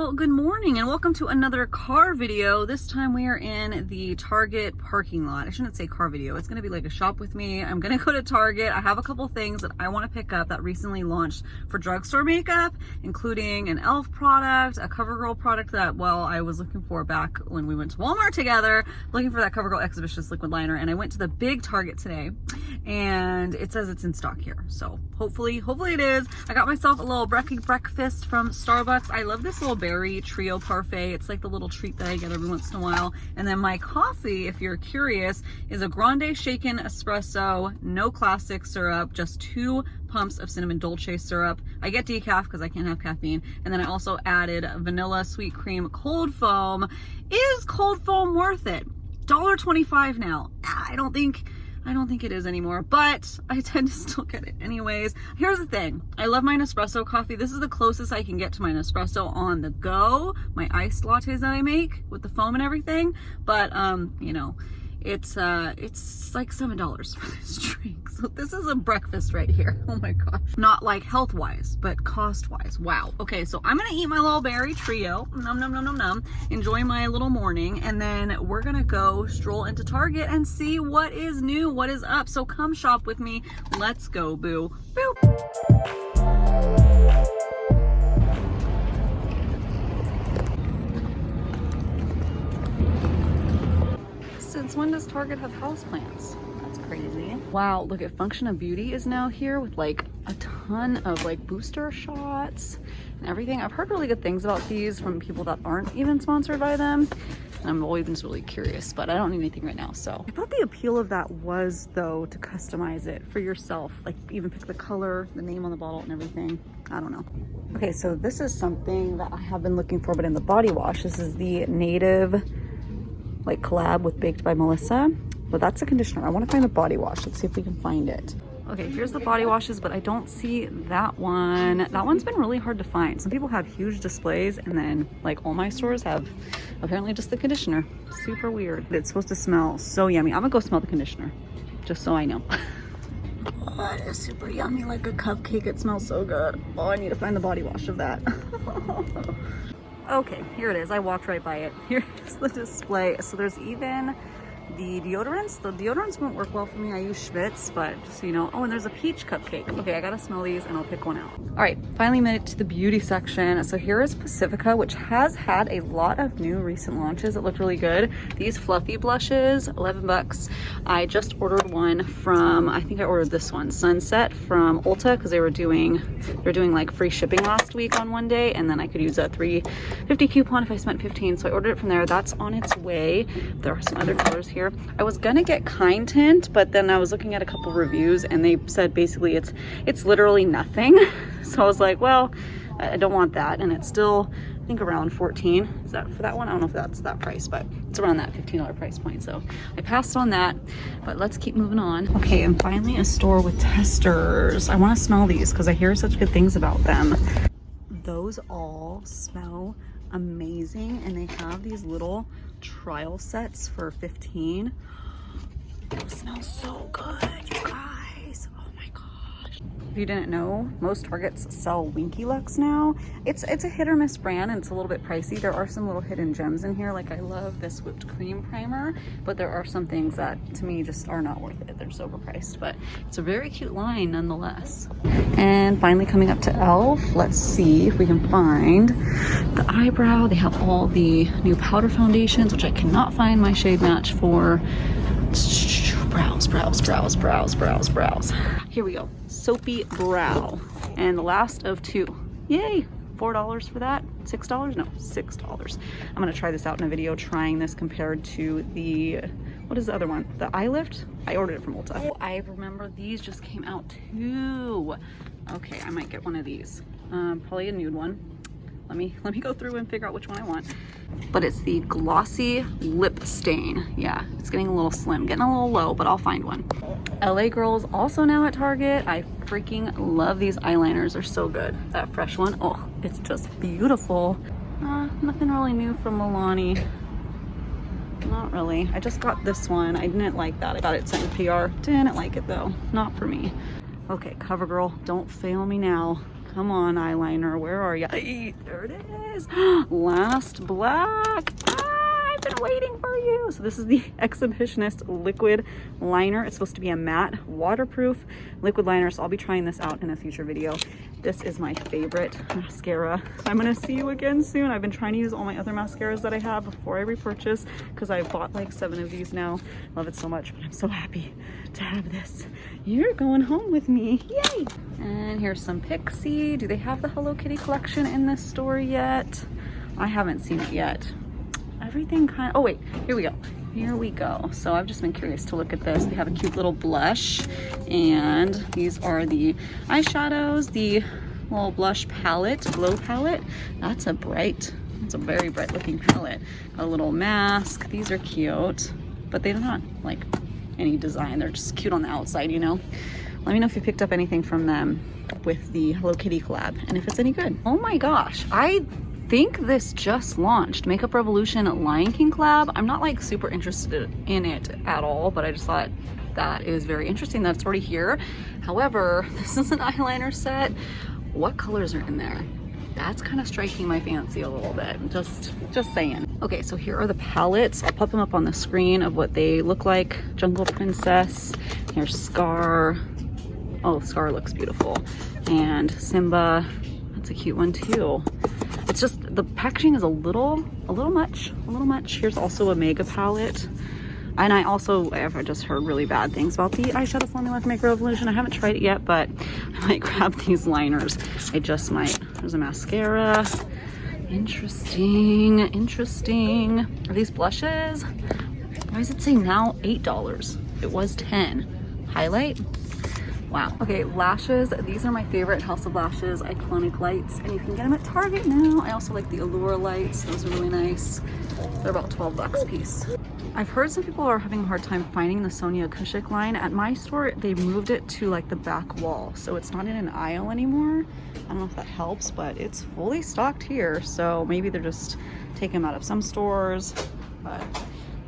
Well, good morning and welcome to another car video. This time we are in the Target parking lot. I shouldn't say car video. It's going to be like a shop with me. I'm going to go to Target. I have a couple things that I want to pick up that recently launched for drugstore makeup, including an e.l.f. product, a Covergirl product that, well, I was looking for back when we went to Walmart together, looking for that Covergirl Exhibitionist Liquid Liner, and I went to the big Target today and it says it's in stock here. So hopefully it is. I got myself a little breakfast from Starbucks. I love this little berry trio parfait. It's like the little treat that I get every once in a while. And then my coffee, if you're curious, is a grande shaken espresso, no classic syrup, just 2 pumps of cinnamon dolce syrup. I get decaf because I can't have caffeine. And then I also added vanilla sweet cream cold foam. Is cold foam worth it? $1.25 now. I don't think it is anymore, but I tend to still get it anyways. Here's the thing. I love my Nespresso coffee. This is the closest I can get to my Nespresso on the go, my iced lattes that I make with the foam and everything. But, you know, it's like $7 for this drink. So this is a breakfast right here. Oh my gosh. Not like health-wise, but cost-wise. Wow. Okay, so I'm gonna eat my little berry trio. Num, num, num, num, num. Enjoy my little morning. And then we're gonna go stroll into Target and see what is new, what is up. So come shop with me. Let's go, boo. Boop. Since when does Target have houseplants? That's crazy. Wow, look at Function of Beauty is now here with like a ton of like booster shots and everything. I've heard really good things about these from people that aren't even sponsored by them. And I'm always just really curious, but I don't need anything right now, so. I thought the appeal of that was though to customize it for yourself, like even pick the color, the name on the bottle and everything. I don't know. Okay, so this is something that I have been looking for, but in the body wash. This is the Native like collab with Baked by Melissa, but that's a conditioner. I want to find the body wash. Let's see if we can find it. Okay, here's the body washes, but I don't see that one. That one's been really hard to find. Some people have huge displays, and then like all my stores have apparently just the conditioner. Super weird. It's supposed to smell so yummy. I'm gonna go smell the conditioner just so I know. Oh, it is super yummy, like a cupcake. It smells so good. Oh, I need to find the body wash of that. Okay, here it is. I walked right by it. Here's the display. So there's even the deodorants. The deodorants won't work well for me. I use Schmidt's, but just so you know. Oh, and there's a peach cupcake. Okay, I gotta smell these and I'll pick one out. All right, finally made it to the beauty section. So here is Pacifica, which has had a lot of new recent launches that look really good. These fluffy blushes, 11 bucks. I just ordered one from, I think I ordered this one, Sunset from Ulta, because they were doing like free shipping last week on one day, and then I could use a $3.50 coupon if I spent 15. So I ordered it from there. That's on its way. There are some other colors here. I was gonna get Kind Tint, but then I was looking at a couple reviews and they said basically it's literally nothing. So I was like, well, I don't want that. And it's still, I think, around 14. Is that for that one? I don't know if that's that price, but it's around that $15 price point. So I passed on that, but let's keep moving on. Okay, and finally a store with testers. I want to smell these because I hear such good things about them. Those all smell amazing, and they have these little trial sets for 15. It smells so good, you guys. Oh my gosh. If you didn't know, most Targets sell Winky Lux now. It's a hit or miss brand, and it's a little bit pricey. There are some little hidden gems in here. Like I love this whipped cream primer, but there are some things that to me just are not worth it. They're so overpriced, but it's a very cute line nonetheless. And finally coming up to e.l.f. Let's see if we can find the eyebrow. They have all the new powder foundations, which I cannot find my shade match for. Brows. Here we go. Soapy brow. And the last of 2. Yay! $4 for that? $6? No, $6. I'm gonna try this out in a video, trying this compared to the, what is the other one? The eye lift? I ordered it from Ulta. Oh, I remember these just came out too. Okay, I might get one of these. Probably a nude one. Let me go through and figure out which one I want. But it's the Glossy Lip Stain. Yeah, it's getting a little slim, getting a little low, but I'll find one. LA Girls also now at Target. I freaking love these eyeliners. They're so good. That fresh one, oh, it's just beautiful. Nothing really new from Milani. Not really. I just got this one. I didn't like that. I got it sent to PR. Didn't like it though. Not for me. Okay, CoverGirl, don't fail me now. Come on, eyeliner, where are you? There it is. Last black. I've been waiting for you. So this is the Exhibitionist Liquid Liner. It's supposed to be a matte, waterproof liquid liner. So I'll be trying this out in a future video. This is my favorite mascara. I'm gonna see you again soon. I've been trying to use all my other mascaras that I have before I repurchase because I bought like 7 of these now. Love it so much, but I'm so happy to have this. You're going home with me, yay! And here's some Pixie. Do they have the Hello Kitty collection in this store yet? I haven't seen it yet. Everything kind of, oh wait, here we go. Here we go. So I've just been curious to look at this. They have a cute little blush, and these are the eyeshadows, the little blush palette, glow palette. That's a very bright looking palette. A little mask. These are cute, but they're not like any design. They're just cute on the outside, you know? Let me know if you picked up anything from them with the Hello Kitty collab and if it's any good. Oh my gosh, I think this just launched. Makeup Revolution Lion King collab. I'm not like super interested in it at all, but I just thought that is very interesting that it's already here. However, this is an eyeliner set. What colors are in there? That's kind of striking my fancy a little bit. Just saying. Okay, so here are the palettes. I'll pop them up on the screen of what they look like. Jungle Princess. Here's Scar. Oh, Scar looks beautiful. And Simba. That's a cute one too. It's just the packaging is a little much. Here's also a mega palette. And I've just heard really bad things about the eyeshadow formula from Makeup Revolution. I haven't tried it yet, but I might grab these liners. I just might. There's a mascara. Interesting. Are these blushes? Why does it say now $8? It was $10. Highlight. Wow. Okay, lashes. These are my favorite House of Lashes iconic lights, and you can get them at Target now. I also like the Allure lights. Those are really nice. They're about 12 bucks a piece. I've heard some people are having a hard time finding the Sonia Kashuk line. At my store, they moved it to like the back wall, so it's not in an aisle anymore. I don't know if that helps, but it's fully stocked here. So maybe they're just taking them out of some stores, but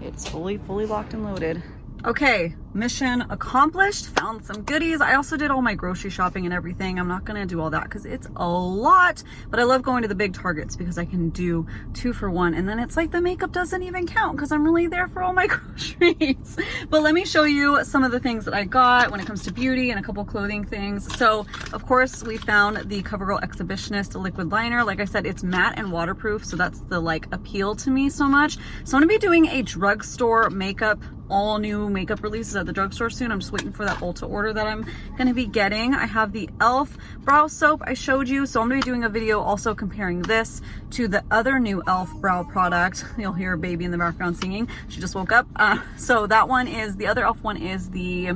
it's fully locked and loaded. Okay, mission accomplished. Found some goodies. I also did all my grocery shopping and everything. I'm not gonna do all that because it's a lot, but I love going to the big Targets because I can do 2 for 1, and then it's like the makeup doesn't even count because I'm really there for all my groceries. But let me show you some of the things that I got when it comes to beauty and a couple clothing things. So of course we found the Covergirl Exhibitionist Liquid Liner. Like I said, it's matte and waterproof, so that's the like appeal to me so much. So I'm gonna be doing a drugstore makeup, all new makeup releases at the drugstore soon. I'm just waiting for that Ulta order that I'm gonna be getting. I have the e.l.f. brow soap I showed you, so I'm gonna be doing a video also comparing this to the other new e.l.f. brow product. You'll hear a baby in the background singing. She just woke up. So that one is, the other e.l.f. one is the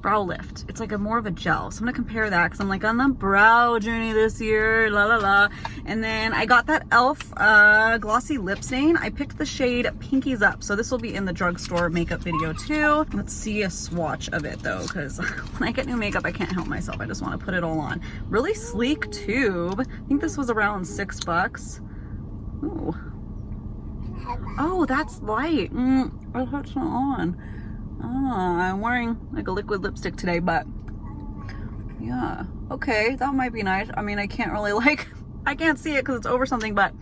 brow lift. It's like more of a gel, so I'm gonna compare that because I'm like on the brow journey this year, la la la. And then I got that e.l.f. Glossy Lip Stain. I picked the shade Pinkies Up, so this will be in the drugstore makeup video too. Let's see a swatch of it though, because when I get new makeup I can't help myself. I just want to put it all on. Really sleek tube. I think this was around $6. Ooh. Oh, that's light. Oh, that's not on. Oh, I'm wearing like a liquid lipstick today, but yeah, okay, that might be nice. I mean, I can't really I can't see it because it's over something, but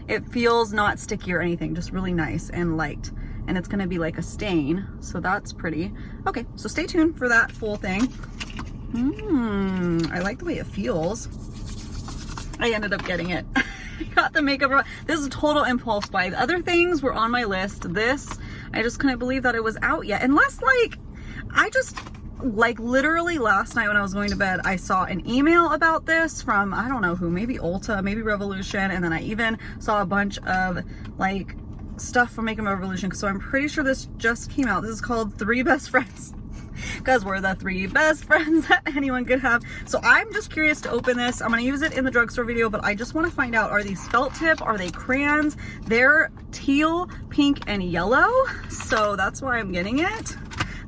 it feels not sticky or anything, just really nice and light. And it's gonna be like a stain, so that's pretty. Okay, so stay tuned for that full thing. I like the way it feels. I ended up getting it. I got the makeup. This is a total impulse buy. The other things were on my list. This, I just couldn't believe that it was out yet. Unless I just literally last night when I was going to bed, I saw an email about this from, I don't know who, maybe Ulta, maybe Revolution. And then I even saw a bunch of stuff from Makeup Revolution. So I'm pretty sure this just came out. This is called 3 Best Friends. Because we're the 3 best friends that anyone could have. So I'm just curious to open this. I'm going to use it in the drugstore video, but I just want to find out, are these felt tip? Are they crayons? They're teal, pink, and yellow. So that's why I'm getting it.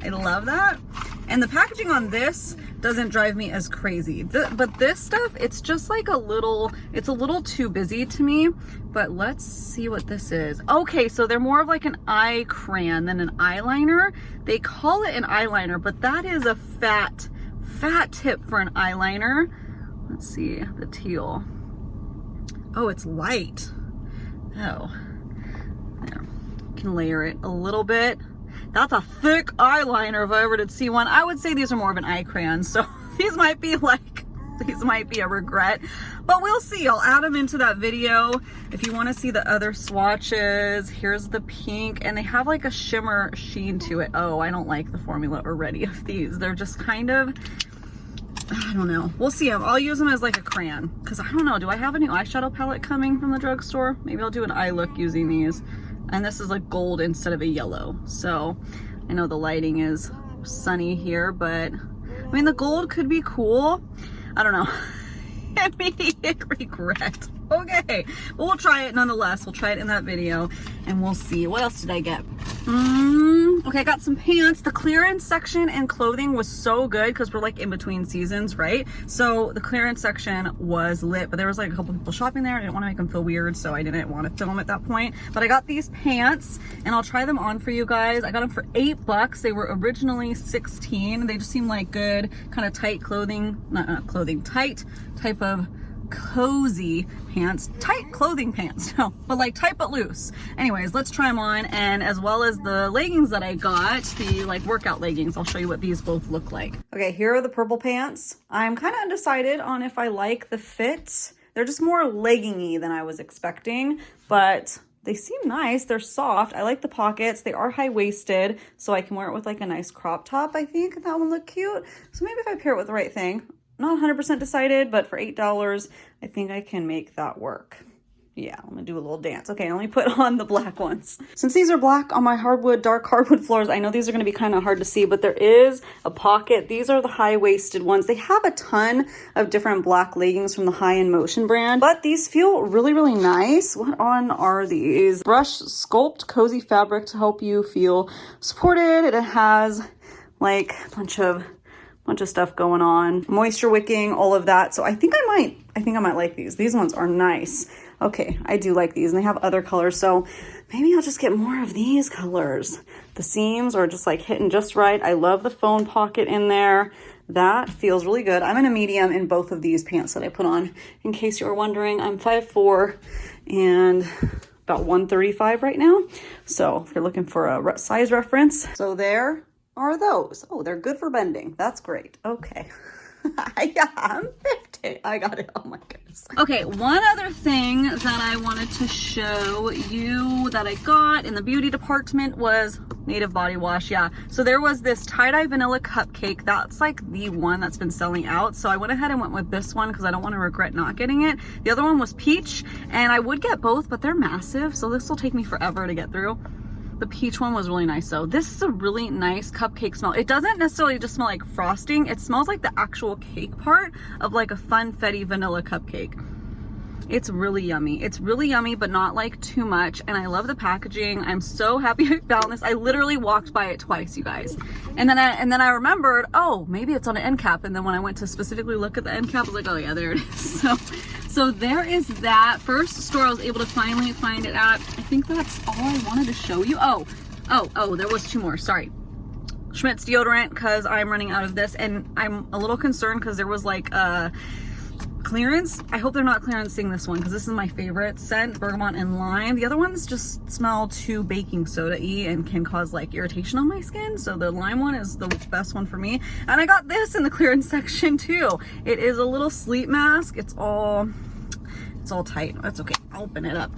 I love that. And the packaging on this doesn't drive me as crazy. But this stuff, it's just like it's a little too busy to me. But let's see what this is. Okay, so they're more of like an eye crayon than an eyeliner. They call it an eyeliner, but that is a fat tip for an eyeliner. Let's see, the teal. Oh, it's light. Oh, there. Can layer it a little bit. That's a thick eyeliner if I ever did see one. I would say these are more of an eye crayon, so these might be a regret, but we'll see. I'll add them into that video if you want to see the other swatches. Here's the pink, and they have like a shimmer sheen to it. Oh, I don't like the formula already of these. They're just kind of, I don't know. We'll see them. I'll use them as like a crayon, because I don't know, do I have a new eyeshadow palette coming from the drugstore? Maybe I'll do an eye look using these. And this is like gold instead of a yellow. So I know the lighting is sunny here, but I mean, the gold could be cool. I don't know. Immediate regret. Okay, but we'll try it nonetheless. We'll try it in that video and we'll see. What else did I get? Okay, I got some pants. The clearance section and clothing was so good because we're like in between seasons, right? So the clearance section was lit, but there was like a couple people shopping there. I didn't want to make them feel weird, so I didn't want to film at that point. But I got these pants and I'll try them on for you guys. I got them for $8. They were originally $16. They just seem like good, kind of tight clothing, not clothing, tight type of cozy pants, tight clothing pants, no, but like tight but loose. Anyways, let's try them on, and as well as the leggings that I got, the like workout leggings. I'll show you what these both look like. Okay, here are the purple pants. I'm kind of undecided on if I like the fit. They're just more leggingy than I was expecting, but they seem nice. They're soft. I like the pockets. They are high-waisted, so I can wear it with like a nice crop top. I think that one look cute. So maybe if I pair it with the right thing. Not 100% decided, but for $8, I think I can make that work. Yeah, I'm gonna do a little dance. Okay, let me put on the black ones. Since these are black on my hardwood, dark hardwood floors, I know these are gonna be kind of hard to see, but there is a pocket. These are the high-waisted ones. They have a ton of different black leggings from the High in Motion brand, but these feel really, really nice. What on are these? Brush Sculpt Cozy Fabric to help you feel supported. It has like a bunch of stuff going on, moisture wicking, all of that. So I think I might like these. These ones are nice. Okay, I do like these, and they have other colors, so maybe I'll just get more of these colors. The seams are just like hitting just right. I love the phone pocket in there. That feels really good. I'm in a medium in both of these pants that I put on. In case you were wondering, I'm 5'4" and about 135 right now. So if you're looking for a size reference, so there are those. Oh, they're good for bending. That's great. Okay. Yeah, I'm 50. I got it. Oh my goodness. Okay, one other thing that I wanted to show you that I got in the beauty department was Native Body Wash. Yeah, so there was this tie-dye vanilla cupcake. That's like the one that's been selling out. So I went ahead and went with this one because I don't want to regret not getting it. The other one was peach, and I would get both, but they're massive, so this will take me forever to get through. The peach one was really nice though. This is a really nice cupcake smell. It doesn't necessarily just smell like frosting. It smells like the actual cake part of like a funfetti vanilla cupcake. It's really yummy. It's really yummy, but not like too much. And I love the packaging. I'm so happy I found this. I literally walked by it twice, you guys. And then I remembered, oh, maybe it's on an end cap. And then when I went to specifically look at the end cap, I was like, oh yeah, there it is. So there is that first store I was able to finally find it at. I think that's all I wanted to show you. Oh, there was two more, sorry. Schmidt's deodorant, because I'm running out of this, and I'm a little concerned because there was like clearance. I hope they're not clearancing this one because this is my favorite scent, bergamot and lime. The other ones just smell too baking soda-y and can cause like irritation on my skin, so the lime one is the best one for me. And I got this in the clearance section too. It is a little sleep mask. It's all tight. That's okay, I'll open it up.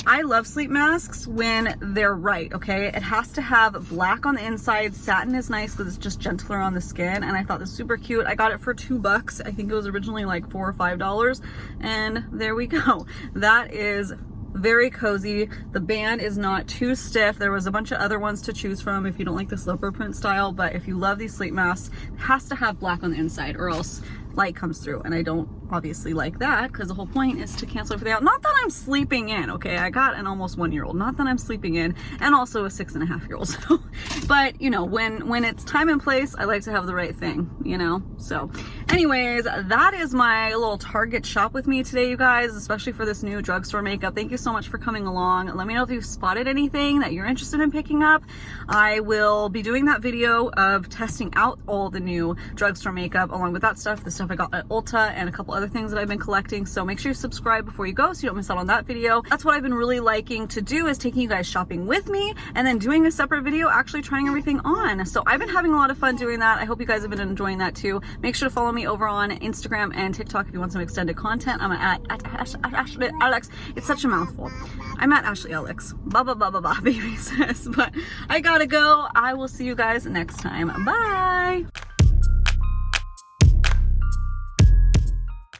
I love sleep masks when they're right, okay? It has to have black on the inside. Satin is nice because it's just gentler on the skin, and I thought this was super cute. I got it for $2. I think it was originally like $4 or $5, and there we go. That is very cozy. The band is not too stiff. There was a bunch of other ones to choose from if you don't like this leopard print style, but if you love these sleep masks, it has to have black on the inside or else light comes through, and I don't obviously like that, because the whole point is to cancel everything out. Not that I'm sleeping in, okay? I got an almost 1-year-old. Not that I'm sleeping in, and also a 6.5-year-old. So, but you know, when it's time and place, I like to have the right thing, you know? So anyways, that is my little Target shop with me today, you guys, especially for this new drugstore makeup. Thank you so much for coming along. Let me know if you've spotted anything that you're interested in picking up. I will be doing that video of testing out all the new drugstore makeup, along with that stuff, the stuff I got at Ulta, and a couple other things that I've been collecting. So make sure you subscribe before you go so you don't miss out on that video. That's what I've been really liking to do, is taking you guys shopping with me and then doing a separate video actually trying everything on. So I've been having a lot of fun doing that. I hope you guys have been enjoying that too. Make sure to follow me over on Instagram and TikTok if you want some extended content. I'm at ashleyellix. It's such a mouthful. I'm at ashleyellix. Blah blah blah blah blah, baby sis. But I gotta go. I will see you guys next time. Bye.